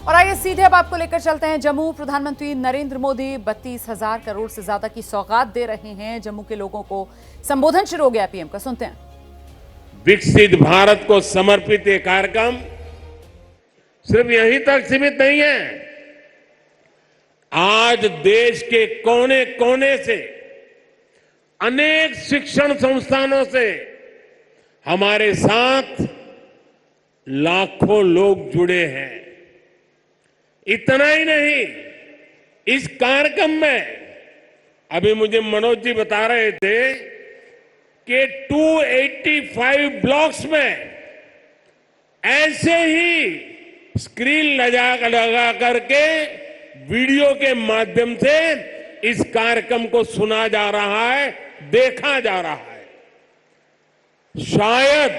और आइए सीधे अब आपको लेकर चलते हैं जम्मू। प्रधानमंत्री नरेंद्र मोदी 32,000 करोड़ से ज्यादा की सौगात दे रहे हैं जम्मू के लोगों को। संबोधन शुरू हो गया पीएम का, सुनते हैं। विकसित भारत को समर्पित ये कार्यक्रम सिर्फ यहीं तक सीमित नहीं है। आज देश के कोने कोने से, अनेक शिक्षण संस्थानों से हमारे साथ लाखों लोग जुड़े हैं। इतना ही नहीं, इस कार्यक्रम में अभी मुझे मनोज जी बता रहे थे कि 285 ब्लॉक्स में ऐसे ही स्क्रीन लगा करके वीडियो के माध्यम से इस कार्यक्रम को सुना जा रहा है, देखा जा रहा है। शायद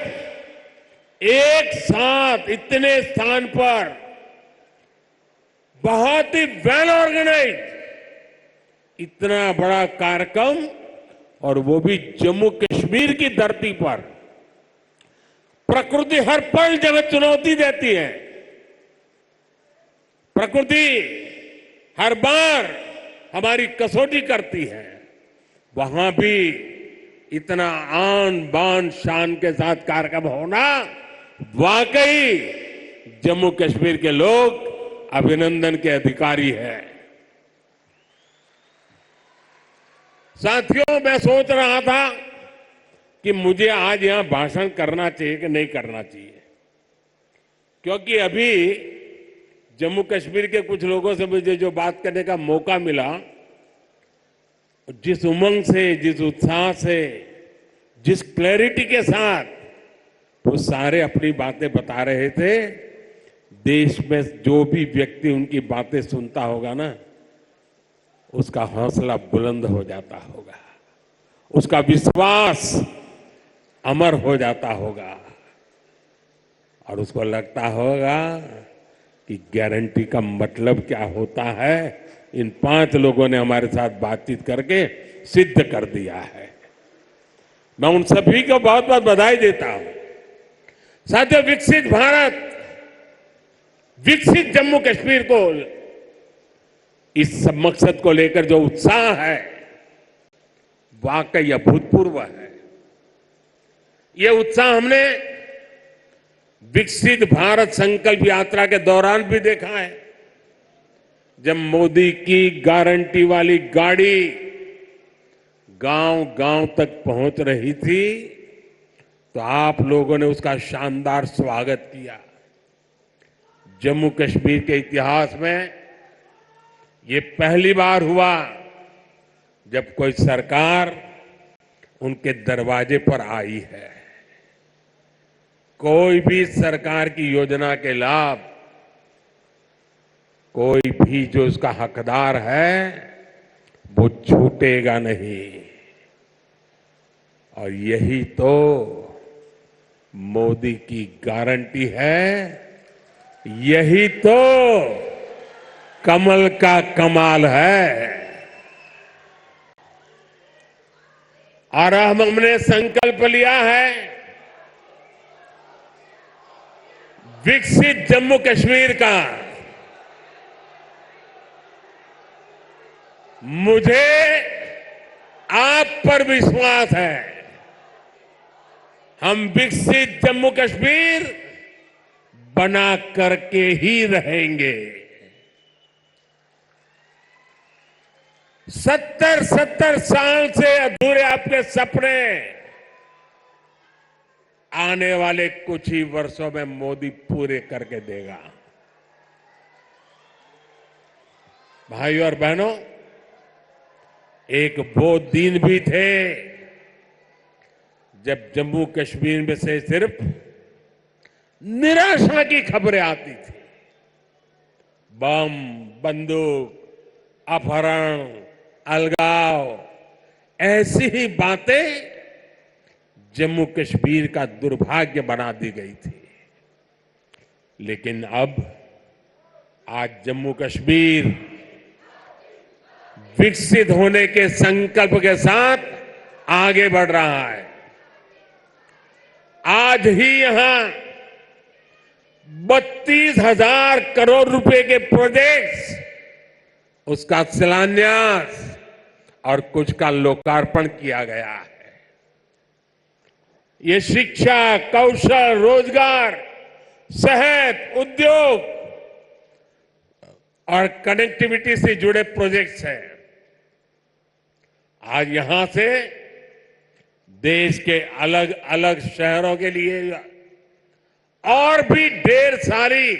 एक साथ इतने स्थान पर बहुत ही वेल ऑर्गेनाइज इतना बड़ा कार्यक्रम, और वो भी जम्मू कश्मीर की धरती पर। प्रकृति हर पल जगह चुनौती देती है। प्रकृति हर बार हमारी कसौटी करती है। वहां भी इतना आन बान शान के साथ कार्यक्रम होना, वाकई जम्मू कश्मीर के लोग अभिनंदन के अधिकारी हैं। साथियों, मैं सोच रहा था कि मुझे आज यहां भाषण करना चाहिए कि नहीं करना चाहिए, क्योंकि अभी जम्मू कश्मीर के कुछ लोगों से मुझे जो बात करने का मौका मिला, जिस उमंग से, जिस उत्साह से, जिस क्लैरिटी के साथ वो सारे अपनी बातें बता रहे थे, देश में जो भी व्यक्ति उनकी बातें सुनता होगा ना, उसका हौसला बुलंद हो जाता होगा, उसका विश्वास अमर हो जाता होगा, और उसको लगता होगा कि गारंटी का मतलब क्या होता है, इन 5 लोगों ने हमारे साथ बातचीत करके सिद्ध कर दिया है। मैं उन सभी को बहुत बहुत बधाई देता हूं। साथियों, विकसित भारत, विकसित जम्मू कश्मीर को, इस सब मकसद को लेकर जो उत्साह है, वाकई अभूतपूर्व है। यह उत्साह हमने विकसित भारत संकल्प यात्रा के दौरान भी देखा है। जब मोदी की गारंटी वाली गाड़ी गांव गांव तक पहुंच रही थी, तो आप लोगों ने उसका शानदार स्वागत किया। जम्मू कश्मीर के इतिहास में ये पहली बार हुआ जब कोई सरकार उनके दरवाजे पर आई है। कोई भी सरकार की योजना के लाभ, कोई भी जो उसका हकदार है, वो छूटेगा नहीं। और यही तो मोदी की गारंटी है, यही तो कमल का कमाल है। और हमने संकल्प लिया है, विकसित जम्मू कश्मीर का। मुझे आप पर विश्वास है, हम विकसित जम्मू कश्मीर बना करके ही रहेंगे। 70 साल से अधूरे आपके सपने आने वाले कुछ ही वर्षों में मोदी पूरे करके देगा। भाइयों और बहनों, एक वो दिन भी थे जब जम्मू कश्मीर में से सिर्फ निराशा की खबरें आती थी। बम, बंदूक, अपहरण, अलगाव, ऐसी ही बातें जम्मू कश्मीर का दुर्भाग्य बना दी गई थी। लेकिन अब आज जम्मू कश्मीर विकसित होने के संकल्प के साथ आगे बढ़ रहा है। आज ही यहां 32,000 करोड़ रुपए के प्रोजेक्ट्स, उसका शिलान्यास और कुछ का लोकार्पण किया गया है। ये शिक्षा, कौशल, रोजगार, सेहत, उद्योग और कनेक्टिविटी से जुड़े प्रोजेक्ट्स हैं। आज यहां से देश के अलग अलग शहरों के लिए और भी ढेर सारी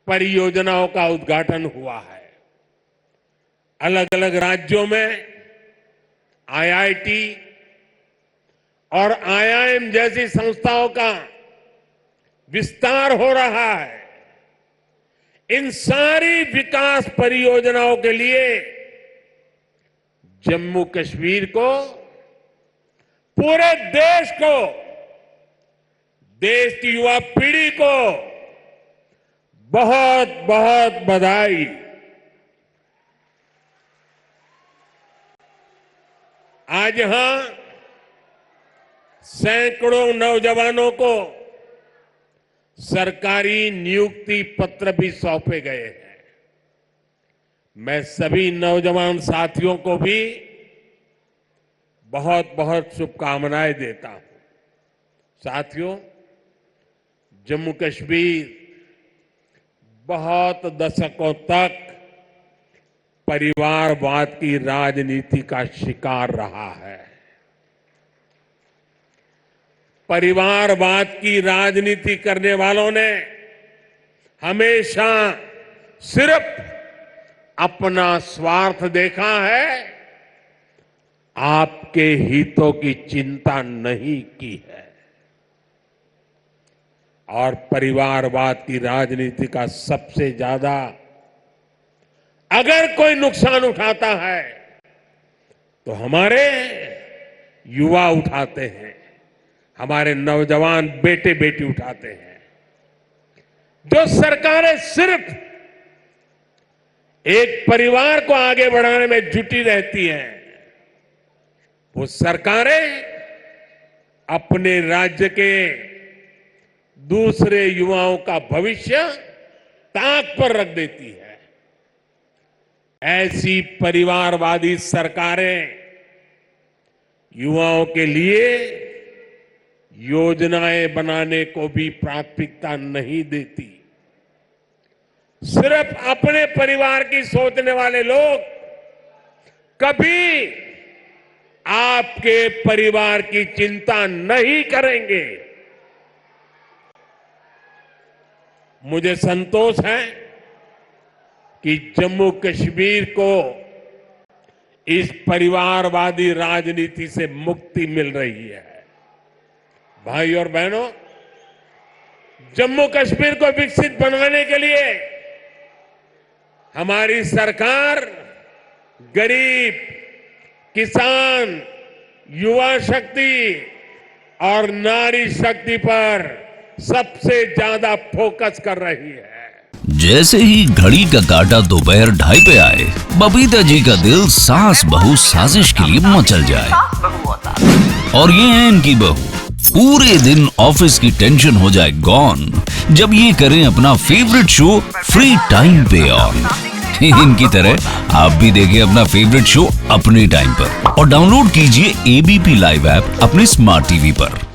परियोजनाओं का उद्घाटन हुआ है। अलग अलग राज्यों में आईआईटी और आईआईएम जैसी संस्थाओं का विस्तार हो रहा है। इन सारी विकास परियोजनाओं के लिए जम्मू कश्मीर को, पूरे देश को, देश की युवा पीढ़ी को बहुत बहुत बधाई। आज यहां सैकड़ों नौजवानों को सरकारी नियुक्ति पत्र भी सौंपे गए हैं। मैं सभी नौजवान साथियों को भी बहुत बहुत शुभकामनाएं देता हूं। साथियों, जम्मू कश्मीर बहुत दशकों तक परिवारवाद की राजनीति का शिकार रहा है। परिवारवाद की राजनीति करने वालों ने हमेशा सिर्फ अपना स्वार्थ देखा है, आपके हितों की चिंता नहीं की है। और परिवारवाद की राजनीति का सबसे ज्यादा अगर कोई नुकसान उठाता है तो हमारे युवा उठाते हैं, हमारे नौजवान बेटे बेटी उठाते हैं। जो सरकारें सिर्फ एक परिवार को आगे बढ़ाने में जुटी रहती हैं, वो सरकारें अपने राज्य के दूसरे युवाओं का भविष्य ताक पर रख देती है। ऐसी परिवारवादी सरकारें युवाओं के लिए योजनाएं बनाने को भी प्राथमिकता नहीं देती। सिर्फ अपने परिवार की सोचने वाले लोग कभी आपके परिवार की चिंता नहीं करेंगे। मुझे संतोष है कि जम्मू कश्मीर को इस परिवारवादी राजनीति से मुक्ति मिल रही है। भाई और बहनों, जम्मू कश्मीर को विकसित बनाने के लिए हमारी सरकार गरीब, किसान, युवा शक्ति और नारी शक्ति पर सबसे ज्यादा फोकस कर रही है। जैसे ही घड़ी का काटा दोपहर 2:30 पे आए, बबीता जी का दिल सास बहू साजिश के लिए मचल जाए। और ये है इनकी बहू, पूरे दिन ऑफिस की टेंशन हो जाए गॉन जब ये करें अपना फेवरेट शो फ्री टाइम पे ऑन। इनकी तरह आप भी देखिए अपना फेवरेट शो अपने टाइम पर और डाउनलोड कीजिए एबीपी लाइव ऐप अपने स्मार्ट टीवी पर।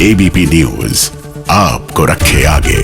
एबीपी न्यूज आपको रखे आगे।